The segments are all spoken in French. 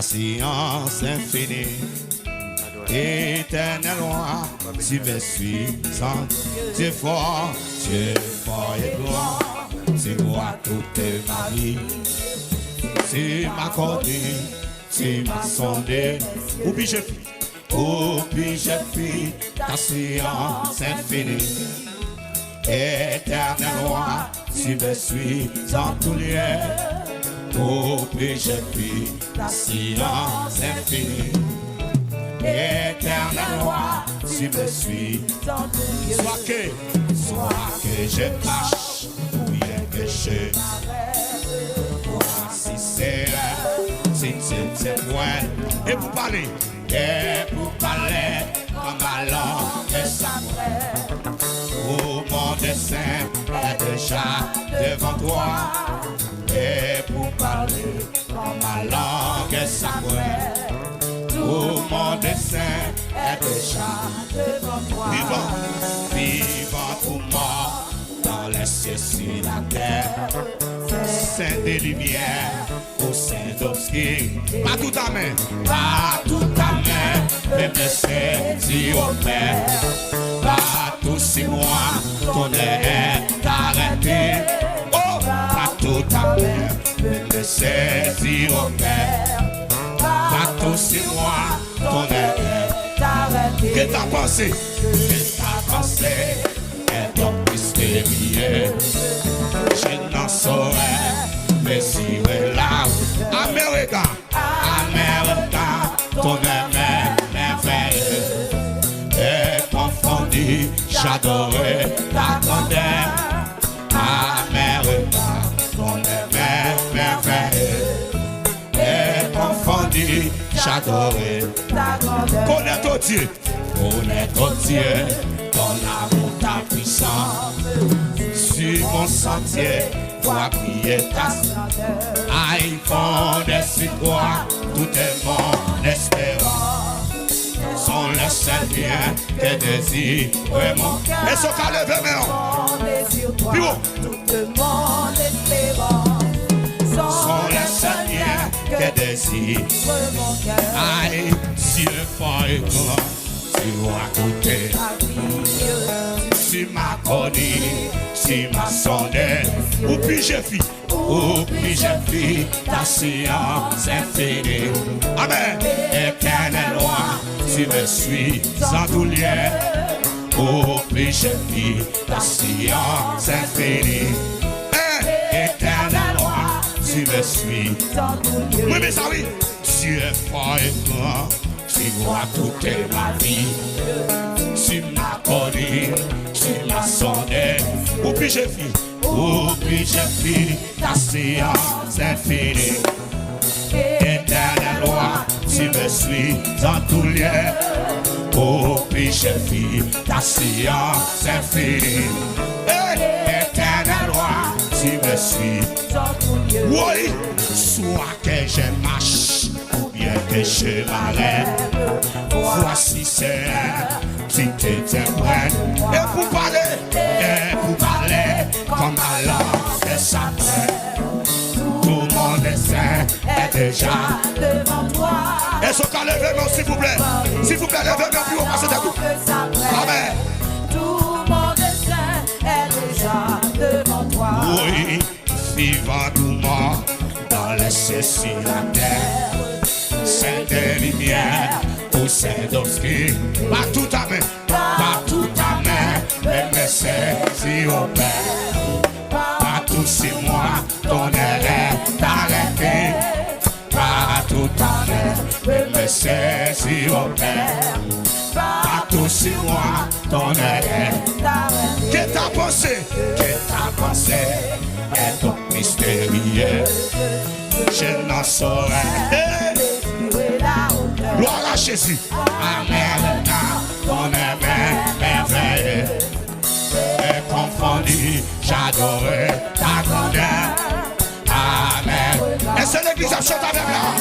Science infinie, éternel roi, tu me suis sans Dieu fort et gloire, tu vois toute ma vie, tu m'as connu, tu m'as sondé, ou puis je fuis, ta science infinie, éternel roi, tu me suis en tout lieu. Oh, puis je fuis la silence infinie. Éternel roi, tu me suis. Soit que je marche, ou bien que je m'arrête. Si c'est si c'est point. Et pour parler, comme ma langue s'apprête. Oh, mon dessein est déjà devant toi. Et pour parler quand ma langue s'apprête, tout mon dessein est déjà devant toi. Vivant ou mort, dans les cieux sur la terre, Saint des lumières, au sein d'obscur. Pas tout à main, même le saisir au Père. Pas tout si moi, ton air est arrêté. Tout à même me saisir au Père. Partout sur moi, ton air est arrêté. Que ta pensée est donc mystérieux. Je n'en saurais mesurer là. América, ton air est merveilleux. Et confondu, j'adorais ta grandeur. América, ton air merveilleux, et confondu, j'adorais ta grandeur. Connais ton Dieu, ton amour, ta puissance. Sur mon sentier, vois briller ta splendeur. Aïe, fondé sur toi, tout est mon espérance. Sont les seuls biens que désire mon cœur. Et ce qu'à lever maintenant, plus haut. Toute mon espérance sont les seuls biens que désire mon cœur. Aïe, Dieu fort et grand, tu vois goûter ta vie. Tu m'as connu, tu m'as sondé. Où puis je fuis, ta science infinie. Amen. Éternel roi, tu me suis en tout lieu. Oh, puis je fuis, ta science infinie. Éternel roi, tu me suis en tout lieu. Oui, mais ça oui, tu es fort et grand, tu vois toute ma vie. Tu m'as connu, tu m'as sondé. Oh, puis je fuis, ta science infinie. Éternel roi, tu me suis en tout lieu. Oh, puis je fuis, ta science infinie. Éternel roi, tu me suis en tout lieu. Oui, soit que je marche, ou bien que je m'arrête. Voici c'est si t'étais prêt. Et pour parler, comme ma langue s'apprête. Tout mon dessein est déjà devant toi. Et ce qu'à lever, s'il vous plaît, levez-moi plus haut, passez tout. Amen. Tout mon dessein est déjà devant toi. Oui, vivant ou mort, dans les cieux sur la terre, Saint des lumières, au sein d'obscur, partout à main, même me saisir au Père. Partout sur moi, ton air est arrêté. Partout à main, même me saisir au Père. Partout sur moi, ton air est arrêté. Que ta pensée est donc mystérieux. Je n'en saurais. Gloire à Jésus. Amen. Ton air est merveilleux. Et confondu, j'adorais ta grandeur. Amen. Et c'est l'église à chanter avec moi.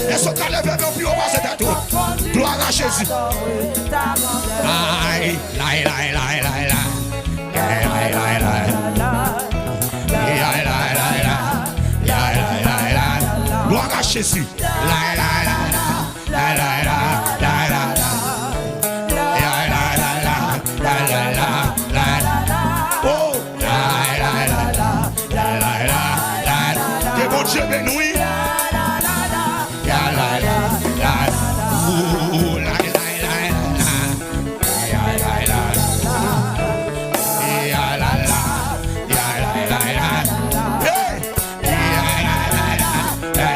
Et ce qu'à lever mon plus haut, c'est tout. Gloire à Jésus. Aïe, aïe, aïe, aïe, aïe, aïe, aïe, aïe, aïe. Gloire à Jésus. La la la la la la la la la la. La la la la la la la la la. Oh, la la la la la la la la. Que bon Dieu bénisse. La la la la. Ouh, la la la la. La la la. La la la. La la la la. Hey. La la la la. La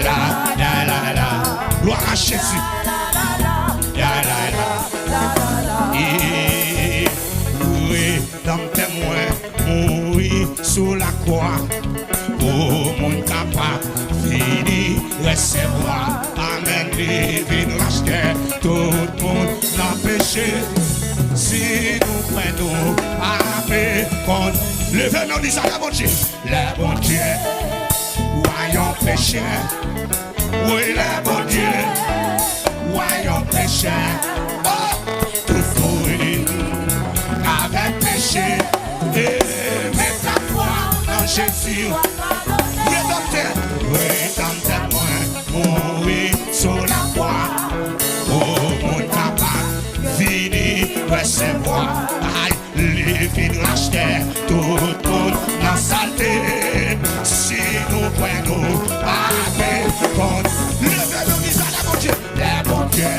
la la la. Gloire à Jésus. Oui, dans témoin, mourir sous la croix. Pour mon capable, fini, recevoir. Amen, divine racheter. Tout le monde n'a péché. Si nous prenons avec compte, levez-nous, disons la bon Dieu. Le bon Dieu, voyons péché. Oui, le bon Dieu, voyons péché. Oh, tout souris avec péché. Et mettre la foi en Jésus. Rédempteur-moi, mourir sur la croix. Oh, mon capable, fini, recevoir. Aïe, les vies racheter, tout le monde dans saleté. Si nous prenons avec compte, levez-nous, disons la bon Dieu. Le bon Dieu,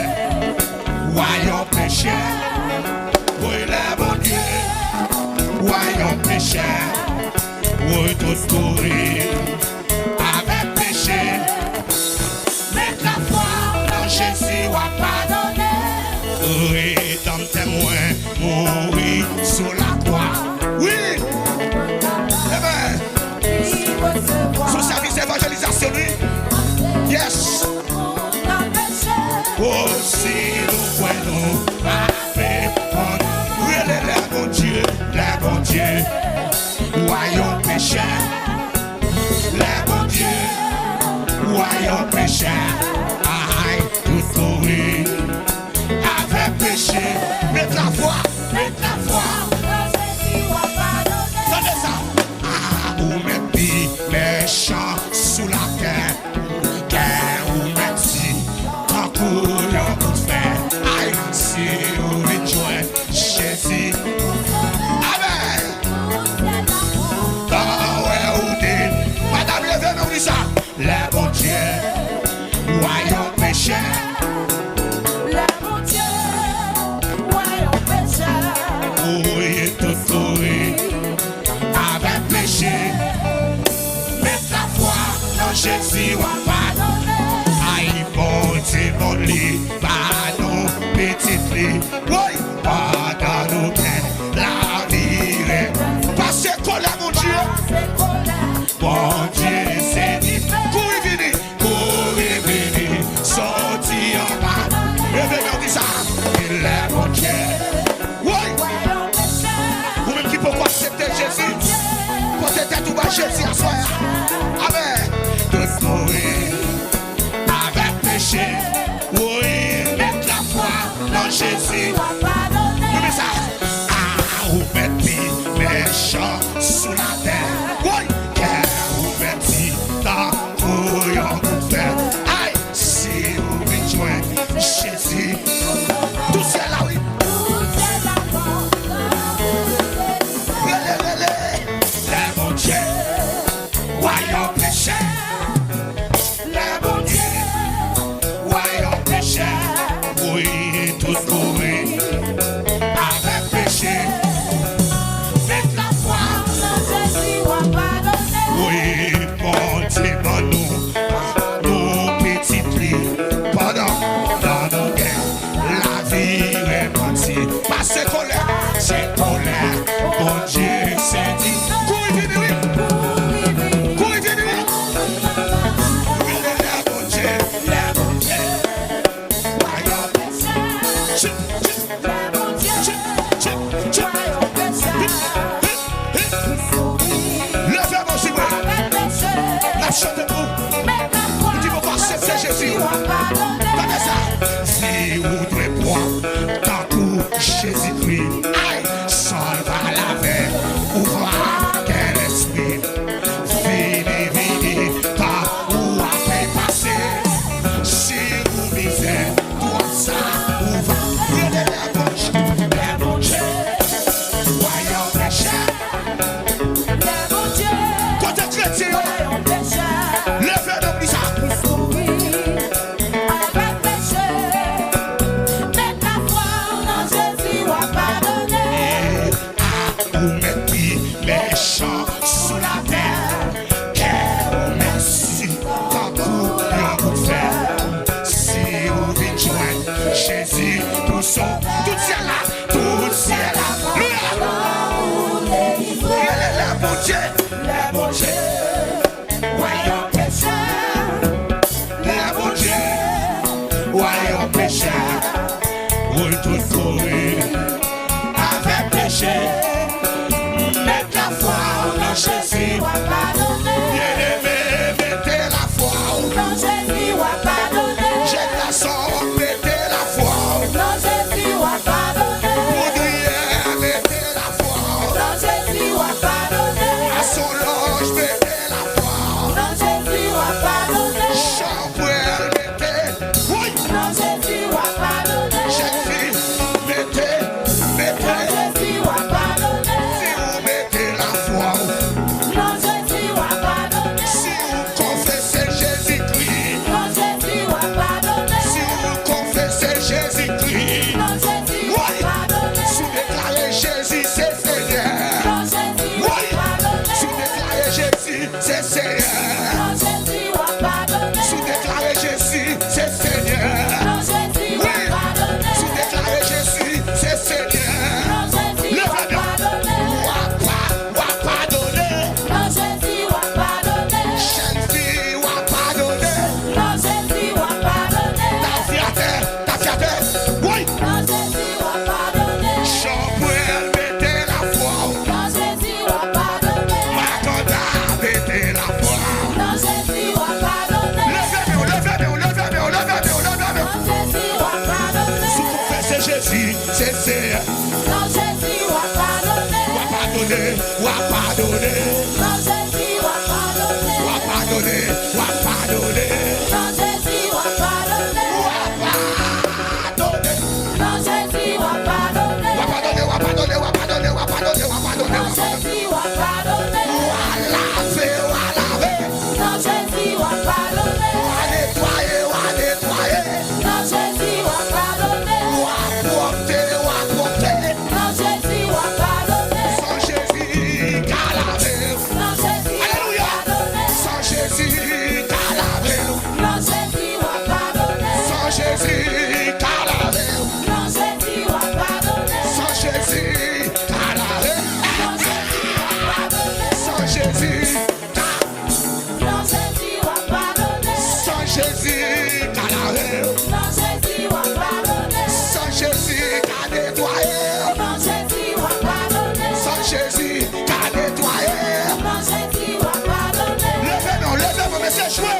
voyons péché. Oui, le bon Dieu, voyons péché. Oui, tout courir avec péché. Mettre la foi dans Jésus va pardonner. Rédempteur-moi, mourir sur la croix. Oui. Amen. Son service d'évangélisation, lui. Yes. Oh, si nous prenons avec compte, oui, le bon Dieu, voyons péché. Le bon Dieu, voyons péché. Aïe, tout courir avec péché. Mettre la foi. Donnez ça. Ah, ou mettez méchant sous la terre. Car ou mettez en courant pour faire. Aïe, si vous rejoignez Jésus. Amen. Madame, levez-nous, dis ça. Le bon Dieu, voyons péché. Le bon Dieu, voyons péché. Oui, tout courir avec péché. Mettre la foi dans Jésus, va pardonner. Aïe, bon Dieu, bon lit, pardon, petite lit. Oui, pardonne-nous bien, la vie. Passez colère, mon Dieu. Bon Dieu, c'est dit, courez venez, sorti en bas. Revenons, dit ça, il est bon Dieu. Oui, vous-même qui pouvez accepter Jésus, peut-être tout va Jésus à soi. Amen. De courir avec péché, oui, mettre la foi dans Jésus. Oui, ça, ah, vous mettez méchant sous la terre. Oui. Aïe, si vous rejoignez Jésus, tout c'est là, oui. Le bon Dieu, voyons péché. Le bon Dieu, voyons péché. Oui, tout courir avec péché. Mettre la foi. Oui, bon Dieu, bon nous. C'est colère, bon Dieu, c'est dit. Courez, venez, oui. Courez, venez, oui. Le bon Dieu, voyons péché. Le bon Dieu, voyons péché. Levez vos yeux. La chante pour. Il dit, vous accepter Jésus. Regardez ça. Si vous devez boire, tant que Jésus. ou mettez les champs sous la terre. Quel merci, tant pour le coup de fer. Si vous venez joindre Jésus, tout ciel là, tout ciel là. Les bon Dieu, voyons péché. Les bon Dieu, voyons péché. Oui, tout courir avec péché. Mettez la foi en Jésus. Bien-aimé, mettez la foi en Jésus. J'ai la sang, mettez la foi en Jésus. Poudrière, mettez la foi en Jésus. À son loge, mettez la foi en Jésus. Chambrelle, mettez, oui, jeune fille, mettez. Si vous mettez la foi, si vous confessez Jésus-Christ, si vous confessez Jésus-Christ, oui, si vous déclarez Jésus c'est Seigneur, oui, si vous déclarez Jésus c'est Seigneur, si vous déclarez Jésus c'est Seigneur, oui, si vous déclarez Jésus c'est Seigneur. C'est Seigneur. Non, Jésus va pardonner. Va pardonner. Non, Jésus va pardonner. Va pardonner. Va pardonner. Non, Jésus va pardonner. Va pardonner. Non, Jésus va pardonner. Va pardonner. Va pardonner. Va pardonner. Va pardonner. Va pardonner. Non, Jésus va pardonner. Va laver. Va laver. Non, Jésus va pardonner. Va nettoyer. Va nettoyer. Non, Jésus va pardonner. Va porter. Va porter. Non, Jésus va pardonner. Sans Jésus, qu'à laver. Non, Jésus va Alléluia. pardonner. Sans Jésus, qu'à laver. Non, Jésus va pardonner. Sans Jésus, qu'à laver. Non, Jésus va pardonner. Sans Jésus, qu'à laver. Non, Jésus va pardonner. Sans Jésus, Non, Jésus va pardonner. sans Jésus, qu'à laver. Non, Jésus va pardonner. Sans Jésus, qu'à nettoyer. Non, Jésus va pardonner. Sans Jésus, qu'à nettoyer. Non, Jésus va pardonner. Levez-nous, mais c'est joué.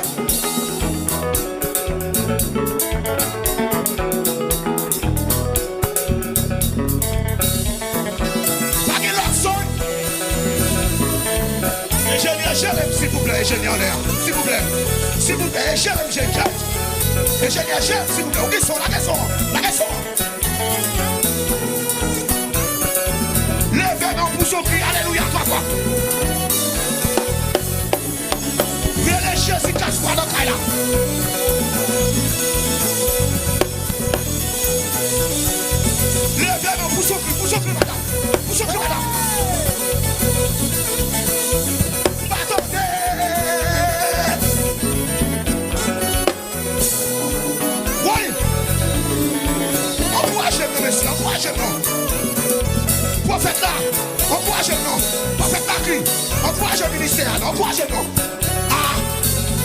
Pas de l'autre son. Ingénieur Jérémy, s'il vous plaît, ingénieur l'air. S'il vous plaît. S'il vous plaît, Jérémy, j'ai quatre. Ingénieur Jérémy, s'il vous plaît. On descend, la raison. Levez-nous pour son cri. Alléluia, toi. Venez Jésus, casse-toi dans la là. Levez-nous pour son cri, madame. Pour son cri, madame. Oui. Encouragez-nous, messieurs, encouragez-nous. Prophète là, encouragez-nous. Prophète là, crie. Encouragez le ministère, encouragez-nous. Ah,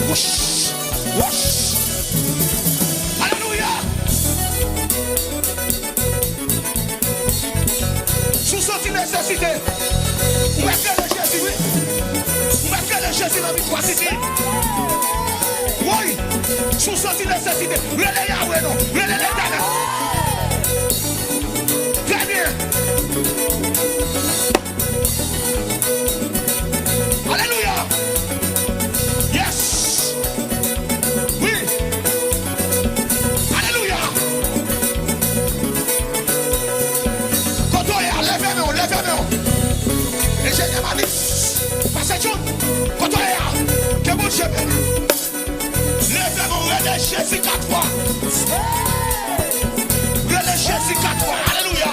wouch, wouch. Alléluia. Sous sortie nécessité. Où est-ce que le Jésus, oui? Où est-ce que le Jésus dans notre cité? Oui, sous sortie nécessité. Relais Yahweh, non. Relais l'Éternel. Très bien. Alléluia. Yes. Oui. Alléluia. Quand on est, levez-nous. Et j'ai demandé, passez John, quand on est, que mon Dieu bénisse. Levez-nous, relais Jésus 4 fois. Relais Jésus 4 fois. Alléluia.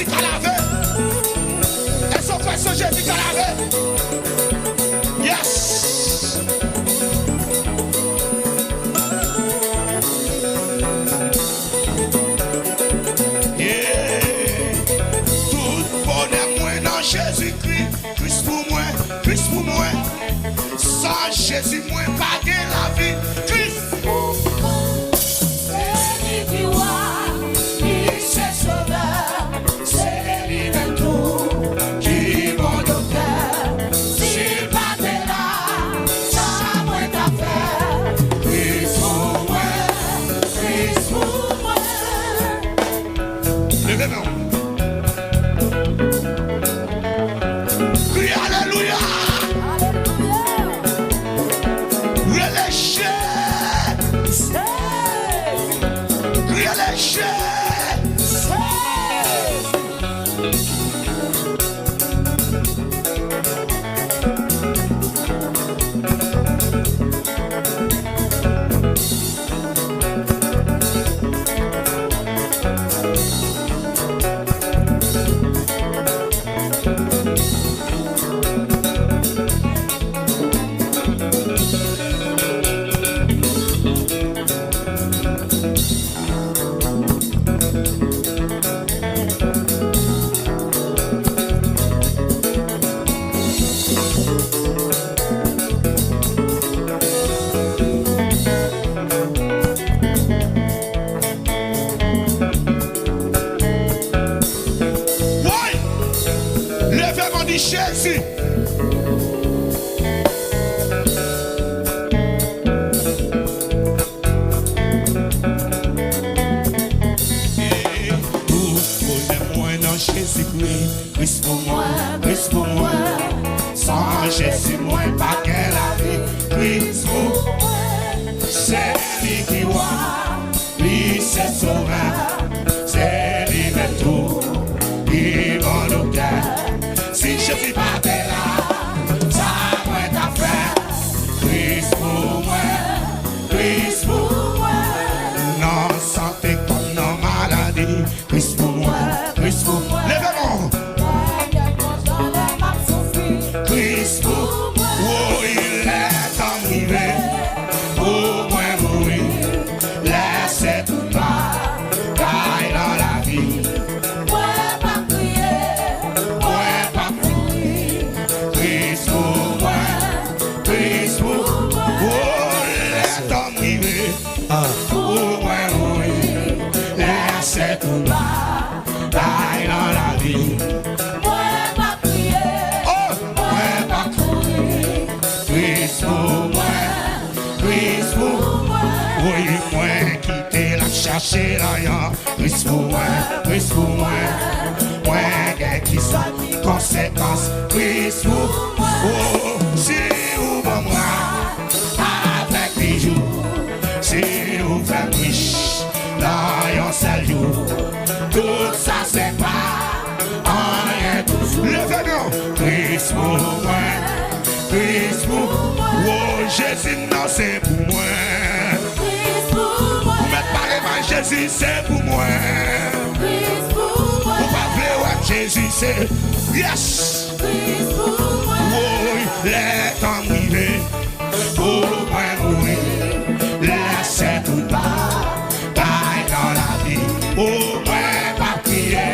Jésus qui a lavé. Est-ce qu'on fait ce Jésus qui a lavé? Yes. Yeah. Tout bonheur moi dans Jésus-Christ. Christ pour moi, Christ pour moi. Sans Jésus, moi pas de la vie. Christ. Jésus. Jésus-Christ, Christ pour moi, Christ pour moi. Sans Jésus, moi, pas qu'elle a vie. Christ pour moi, c'est lui qui voit, lui c'est sauveur, c'est lui même tout, il va nous cœur. Si Jésus pas là, ça moi t'a fait. Christ pour moi, Christ pour moi. Non santé comme non maladie, Christ pour moi, Christ pour moi. Lève-moi. Christ pour moi, oh il est arrivé pour moi mourir. Laissez tout bas, caille dans la vie. Moi pas prier, moi pas courir. Christ pour moi, Christ pour moi, oh il est arrivé pour moi mourir. Laissez tout bas, caille dans la vie. Oui, moi quitter la chercher l'ailleurs. Christ pour moi, Christ pour moi. Moi qui soit conséquence. Christ pour moi. Oh, si vous bon moi avec bijoux, si vous faites riche dans un seul jour, tout ça c'est pas en rien tout. Levez-nous. Christ pour moi, Christ pour moi. Oh, Jésus non c'est pour moi. Jésus c'est pour moi. Vous parlez ouais Jésus c'est yes. Oh il est arrivé pour moi mourir. Laissez tout bas, taille dans la vie. Oh moi pas prier,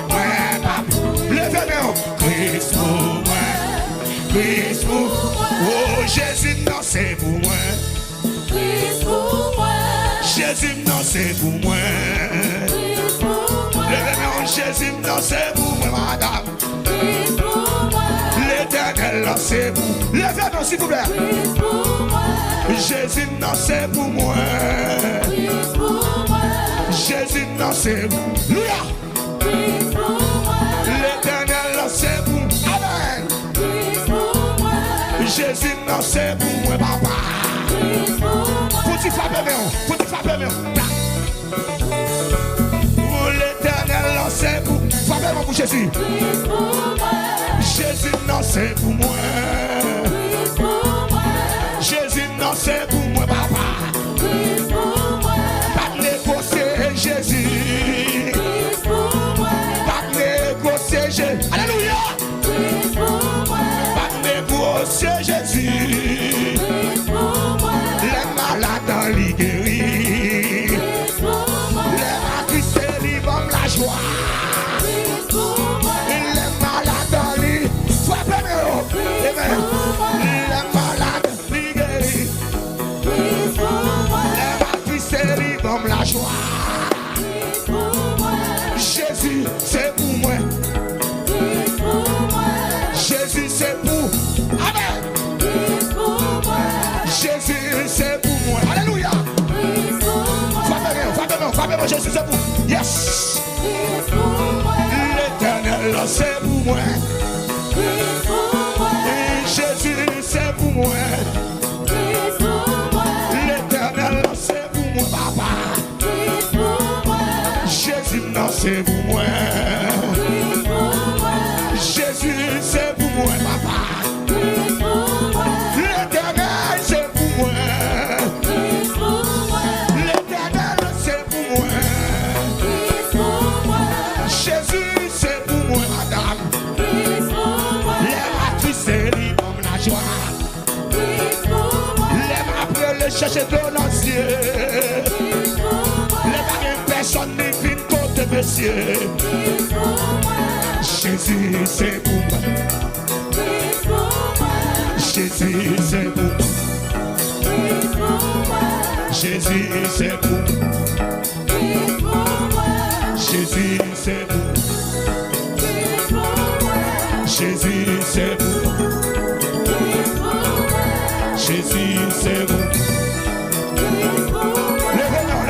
moi pas levez-nous. Christ pour moi, Christ pour moi. Oh Jésus non c'est pour moi. Christ pour moi. Jésus non c'est pour moi. Levez-moi Jésus non c'est pour moi madame. L'éternel non c'est pour. Levez-moi s'il vous plaît. Jésus non c'est pour moi. Jésus non c'est pour. Louia. L'éternel non c'est pour. Amen. Jésus non c'est pour moi papa. Faut-il frapper bien? Faut-il frapper bien? Oh l'éternel non c'est pour. Frappez-moi pour Jésus. Jésus non c'est pour moi. Jésus non c'est pour moi papa. Pas négocier Jésus. Pas Monsieur Jésus, les malades les guéris, les attristés les vont la joie, les malades les frappez-moi, les malades les guéris, les attristés les vont la joie. Jésus, c'est pour moi. Jésus, c'est pour. Amen. Jésus, c'est pour moi. Alléluia. Frappez-moi, Jésus, c'est pour. Yes. L'éternel, c'est pour moi. Jésus, c'est pour moi. L'éternel, c'est pour moi, papa. Jésus, non, c'est pour moi. Jésus, c'est pour moi, papa. L'éternel, c'est pour moi. L'éternel, c'est pour moi. Jésus, c'est pour moi, madame. Les attristés, ils donnent la joie. Les après les chercher de l'ancien. Les baguettes, personne n'est vite côté monsieur. Jésus, c'est pour moi. Jésus, c'est pour moi. Jésus, c'est pour moi. Jésus, c'est pour moi. Jésus, c'est pour moi. Jésus, c'est pour moi. Levez-moi.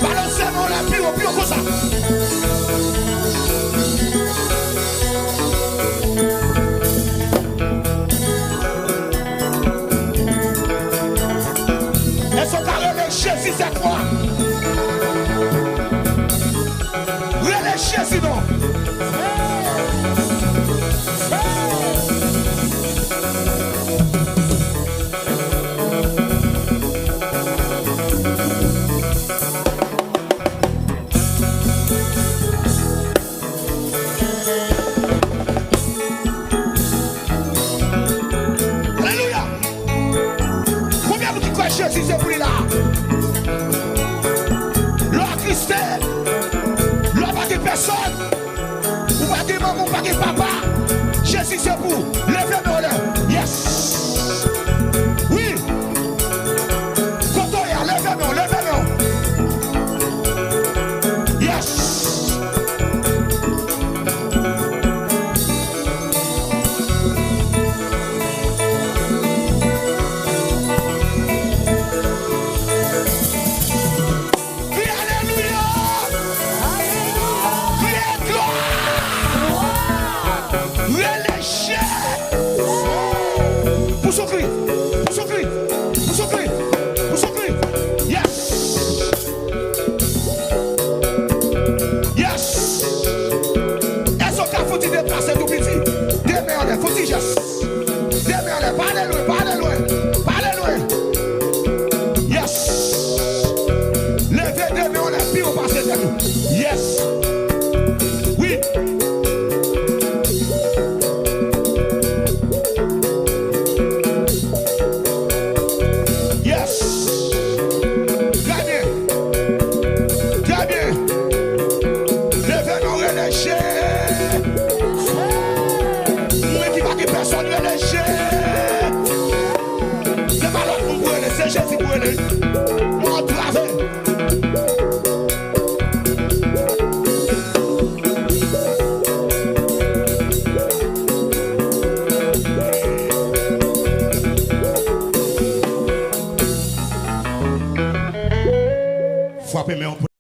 Balancez-moi la pire au pire comme ça. Jésus, c'est toi. Relais Jésus, non. Alléluia. Combien vous dites quoi Jésus, c'est pour là? L'homme pas de personne, ou pas de maman, ou pas de papa. Jésus c'est pour. Levez-moi là. Yes. Oui. Kotoya, levez-moi. Yes. Pousse au cri. Yes. Est-ce qu'il faut te déplacer tout petit? Démerde, faut te yes. Démerde, parlez loin. Yes. Levez, démerde, puis on passe de nous. Yes. Oui. Jésus pour aller.